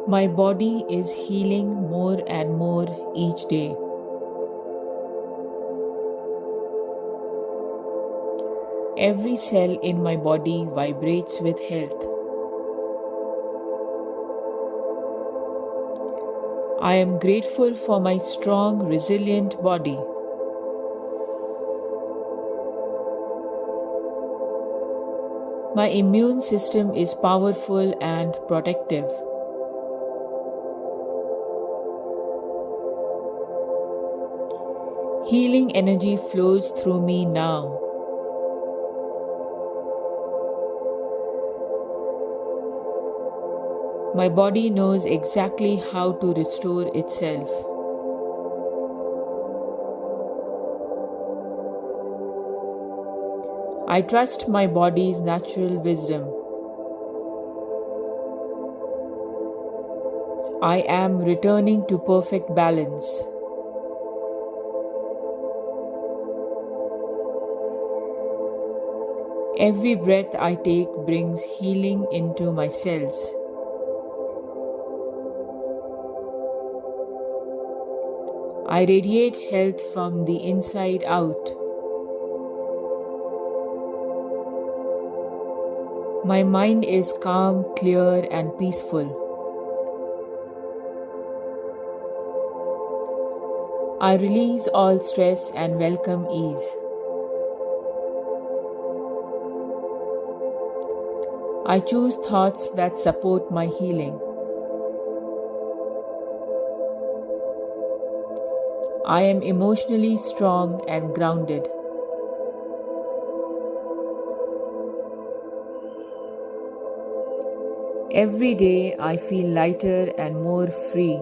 My body is healing more and more each day. Every cell in my body vibrates with health. I am grateful for my strong, resilient body. My immune system is powerful and protective. Healing energy flows through me now. My body knows exactly how to restore itself. I trust my body's natural wisdom. I am returning to perfect balance. Every breath I take brings healing into my cells. I radiate health from the inside out. My mind is calm, clear, and peaceful. I release all stress and welcome ease. I choose thoughts that support my healing. I am emotionally strong and grounded. Every day I feel lighter and more free.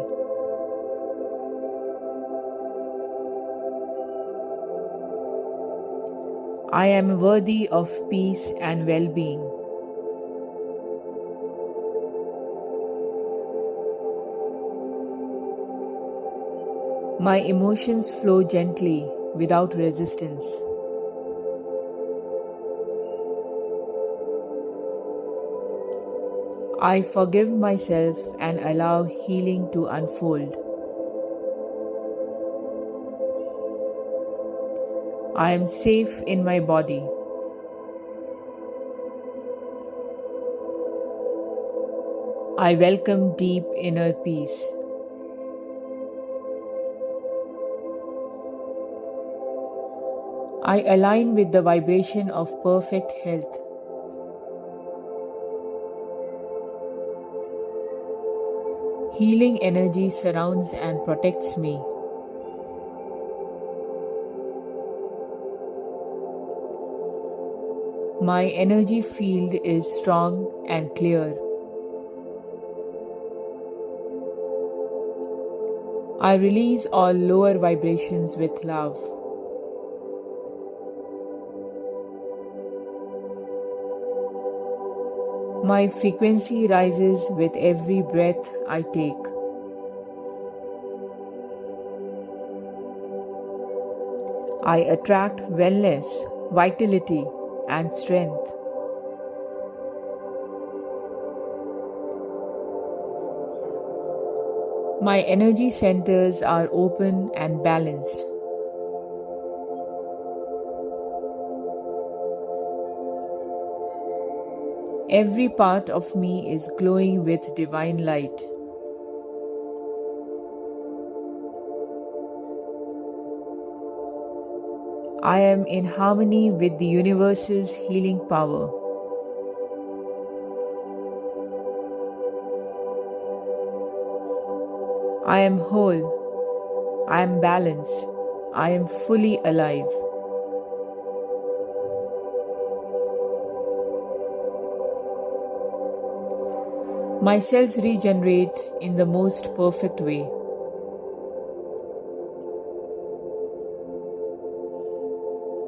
I am worthy of peace and well-being. My emotions flow gently without resistance. I forgive myself and allow healing to unfold. I am safe in my body. I welcome deep inner peace. I align with the vibration of perfect health. Healing energy surrounds and protects me. My energy field is strong and clear. I release all lower vibrations with love. My frequency rises with every breath I take. I attract wellness, vitality, and strength. My energy centers are open and balanced. Every part of me is glowing with divine light. I am in harmony with the universe's healing power. I am whole. I am balanced. I am fully alive. My cells regenerate in the most perfect way.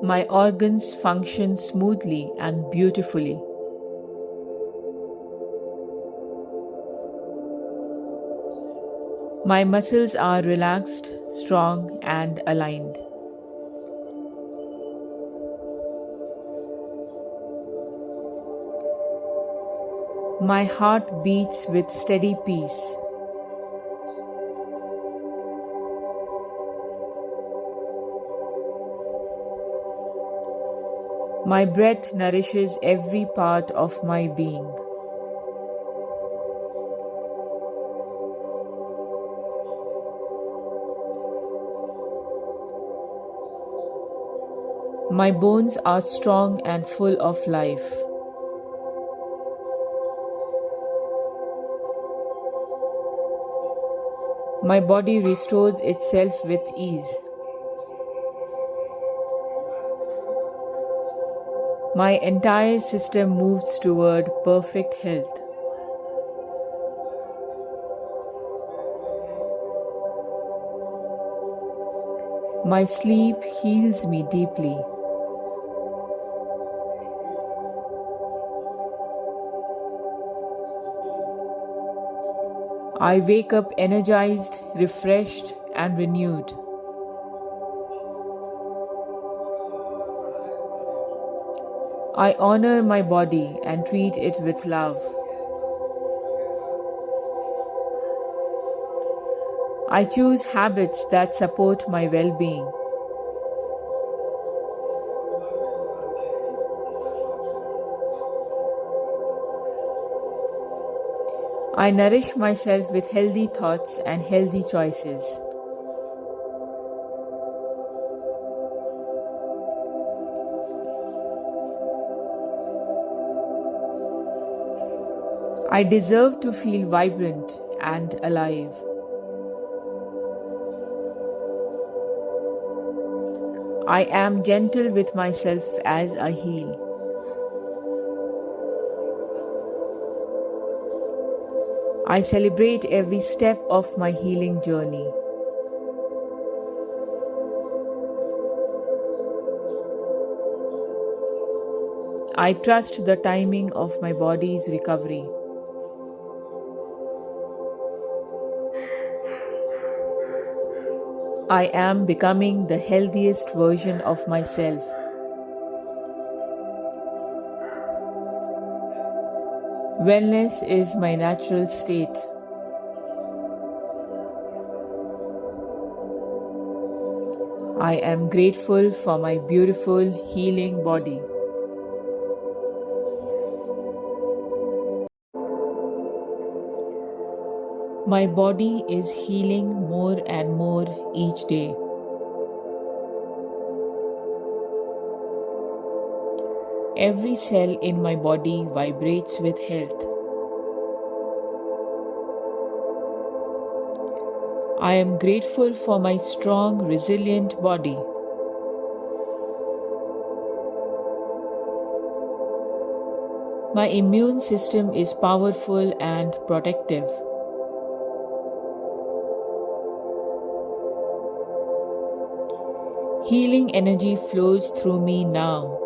My organs function smoothly and beautifully. My muscles are relaxed, strong, and aligned. My heart beats with steady peace. My breath nourishes every part of my being. My bones are strong and full of life. My body restores itself with ease. My entire system moves toward perfect health. My sleep heals me deeply. I wake up energized, refreshed, and renewed. I honor my body and treat it with love. I choose habits that support my well being. I nourish myself with healthy thoughts and healthy choices. I deserve to feel vibrant and alive. I am gentle with myself as I heal. I celebrate every step of my healing journey. I trust the timing of my body's recovery. I am becoming the healthiest version of myself. Wellness is my natural state. I am grateful for my beautiful, healing body. My body is healing more and more each day. Every cell in my body vibrates with health. I am grateful for my strong, resilient body. My immune system is powerful and protective. Healing energy flows through me now.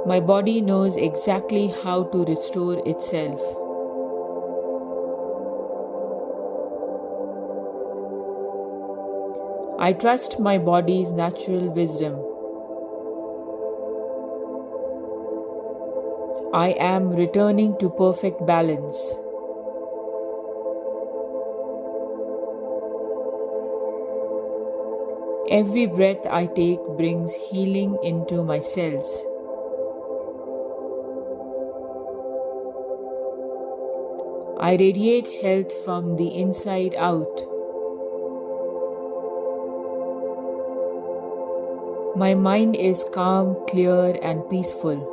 My body knows exactly how to restore itself. I trust my body's natural wisdom. I am returning to perfect balance. Every breath I take brings healing into my cells. I radiate health from the inside out. My mind is calm, clear, and peaceful.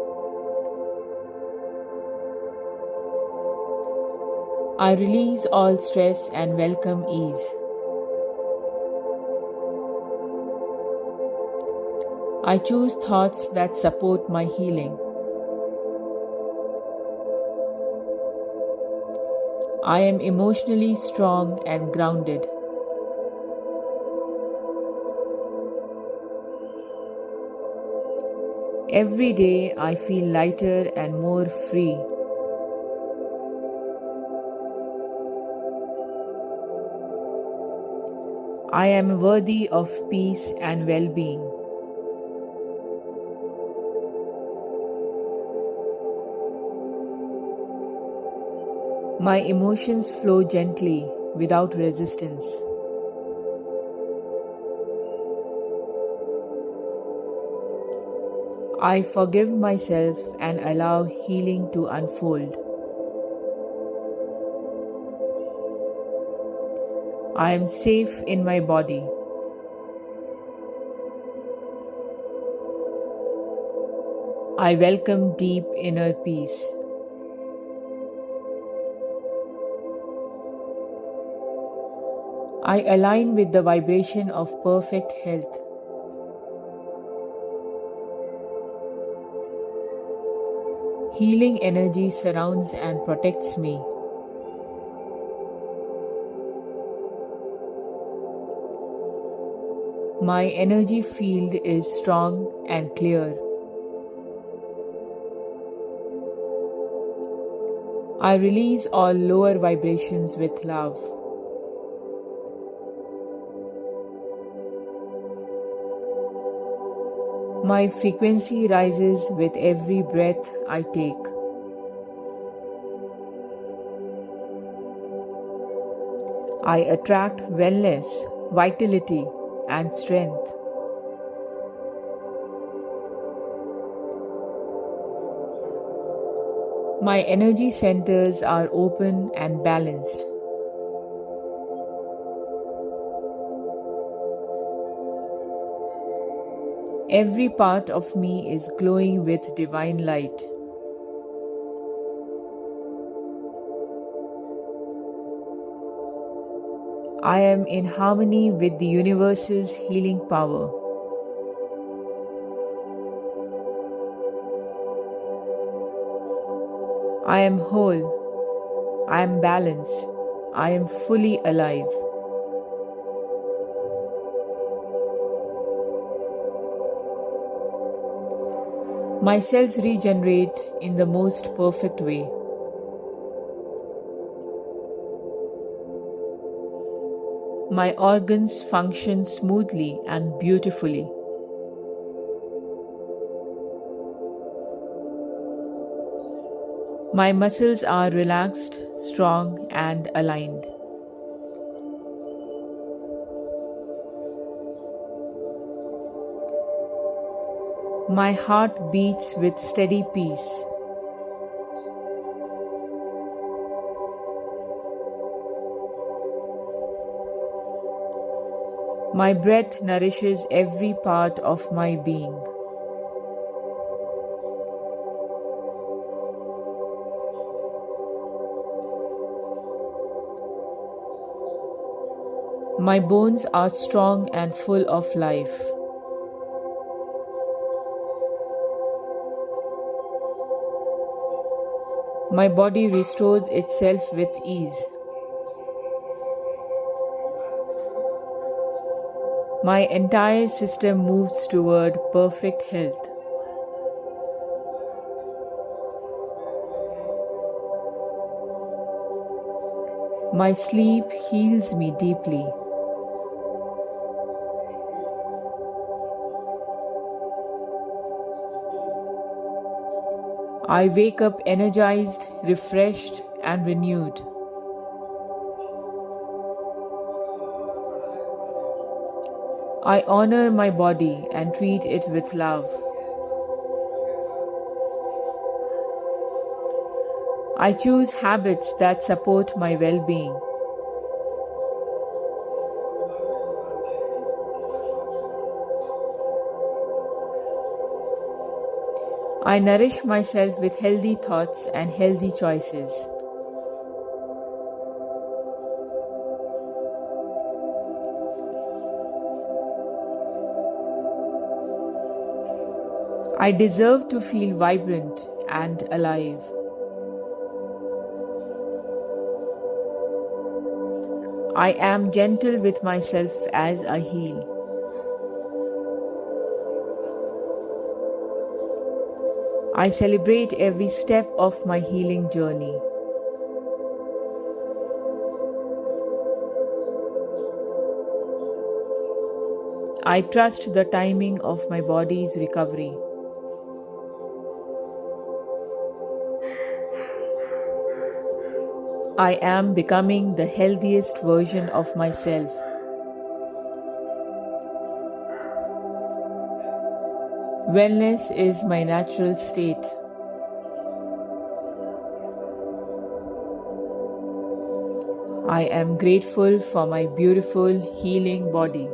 I release all stress and welcome ease. I choose thoughts that support my healing. I am emotionally strong and grounded. Every day I feel lighter and more free. I am worthy of peace and well-being. My emotions flow gently without resistance. I forgive myself and allow healing to unfold. I am safe in my body. I welcome deep inner peace. I align with the vibration of perfect health. Healing energy surrounds and protects me. My energy field is strong and clear. I release all lower vibrations with love. My frequency rises with every breath I take. I attract wellness, vitality, and strength. My energy centers are open and balanced. Every part of me is glowing with divine light. I am in harmony with the universe's healing power. I am whole. I am balanced. I am fully alive. My cells regenerate in the most perfect way. My organs function smoothly and beautifully. My muscles are relaxed, strong, and aligned. My heart beats with steady peace. My breath nourishes every part of my being. My bones are strong and full of life. My body restores itself with ease. My entire system moves toward perfect health. My sleep heals me deeply. I wake up energized, refreshed, and renewed. I honor my body and treat it with love. I choose habits that support my well being. I nourish myself with healthy thoughts and healthy choices. I deserve to feel vibrant and alive. I am gentle with myself as I heal. I celebrate every step of my healing journey. I trust the timing of my body's recovery. I am becoming the healthiest version of myself. Wellness is my natural state. I am grateful for my beautiful, healing body.